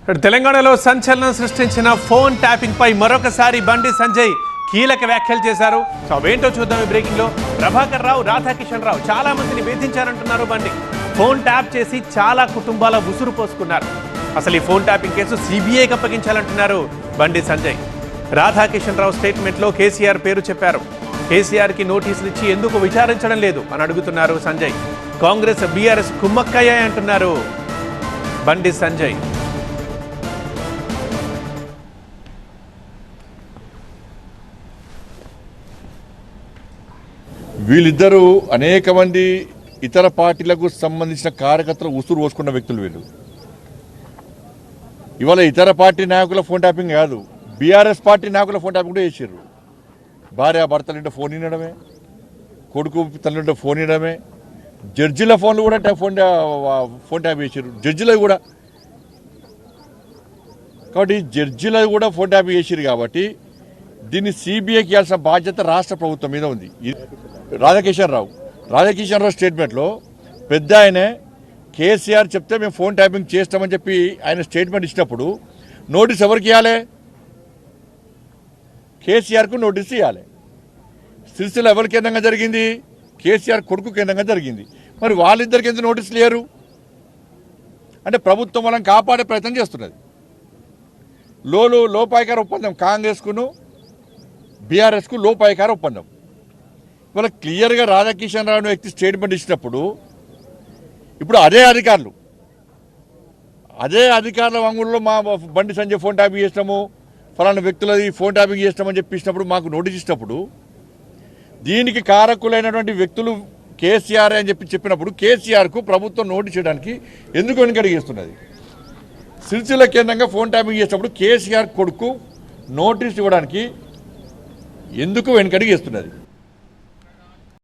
తెలంగాణలో సంచలనం సృష్టించిన ఫోన్ ట్యాపింగ్ పై మరొకసారి బండి సంజయ్ కీలక వ్యాఖ్యలు చేశారు. సో అవేంటో చూద్దాం ఈ బ్రేకింగ్ లో. ప్రభాకర్ రావు, రాధాకిషన్ రావు చాలా మందిని వేధించారంటున్నారు బండి. ఫోన్ ట్యాప్ చేసి చాలా కుటుంబాల ఉసురు పోసుకున్నారు. అసలు ఈ ఫోన్ ట్యాపింగ్ కేసు సిబిఐకి అప్పగించాలంటున్నారు బండి సంజయ్. రాధాకిషన్ రావు స్టేట్మెంట్ లో కేసీఆర్ పేరు చెప్పారు. కేసీఆర్ కి నోటీసులు ఇచ్చి ఎందుకు విచారించడం లేదు అని అడుగుతున్నారు సంజయ్. కాంగ్రెస్ బీఆర్ఎస్ కుమ్మక్కయ్యాయి అంటున్నారు బండి సంజయ్. వీళ్ళిద్దరూ అనేక మంది ఇతర పార్టీలకు సంబంధించిన కార్యకర్తలు ఉసురు పోసుకున్న వ్యక్తులు వీళ్ళు. ఇవాళ ఇతర పార్టీ నాయకుల ఫోన్ ట్యాపింగ్ కాదు, బీఆర్ఎస్ పార్టీ నాయకుల ఫోన్ ట్యాపింగ్ కూడా చేసారు. భార్య భర్తలుంటే ఫోన్ వినడమే, కొడుకు తల్లింటే ఫోన్ వినడమే, జడ్జిల ఫోన్లు కూడా ఫోన్ ట్యాప్ చేసారు. జడ్జిలు కూడా కాబట్టి జడ్జిలు కూడా ఫోన్ ట్యాప్ చేసారు. కాబట్టి దీన్ని సిబిఐకి ఇవ్వాల్సిన బాధ్యత రాష్ట్ర ప్రభుత్వం మీద ఉంది. రాధాకిషన్ రావు స్టేట్మెంట్లో పెద్ద ఆయనే కేసీఆర్ చెప్తే మేము ఫోన్ ట్యాపింగ్ చేస్తామని చెప్పి ఆయన స్టేట్మెంట్ ఇచ్చినప్పుడు నోటీస్ ఎవరికి ఇవ్వాలి? కేసీఆర్కు నోటీస్ ఇవ్వాలి. సిరిసిల్ల ఎవరి కేంద్రంగా జరిగింది? కేసీఆర్ కొడుకు కేంద్రంగా జరిగింది. మరి వాళ్ళిద్దరికి ఎందుకు నోటీసులు లేరు? అంటే ప్రభుత్వం వాళ్ళని కాపాడే ప్రయత్నం చేస్తున్నది. లోపాయకార ఒప్పందం, కాంగ్రెస్కును బీఆర్ఎస్కు లోపాయకార ఒప్పందం. ఇవాళ క్లియర్గా రాధాకిషన్ రావు వ్యక్తి స్టేట్మెంట్ ఇచ్చినప్పుడు ఇప్పుడు అదే అధికారుల వంగుల్లో మా బండి సంజయ్ ఫోన్ ట్యాపింగ్ చేసినాము, ఫలానా వ్యక్తులది ఫోన్ ట్యాపింగ్ చేసినామని చెప్పి ఇచ్చినప్పుడు, మాకు నోటీస్ ఇచ్చినప్పుడు దీనికి కారకులైనటువంటి వ్యక్తులు కేసీఆర్ అని చెప్పినప్పుడు కేసీఆర్కు ప్రభుత్వం నోటీస్ చేయడానికి ఎందుకు వెనుకడిగేస్తున్నది? సిరిసిల్ల కేంద్రంగా ఫోన్ ట్యాపింగ్ చేసినప్పుడు కేసీఆర్ కొడుకు నోటీస్ ఇవ్వడానికి ఎందుకు వెనుకడిగేస్తున్నది?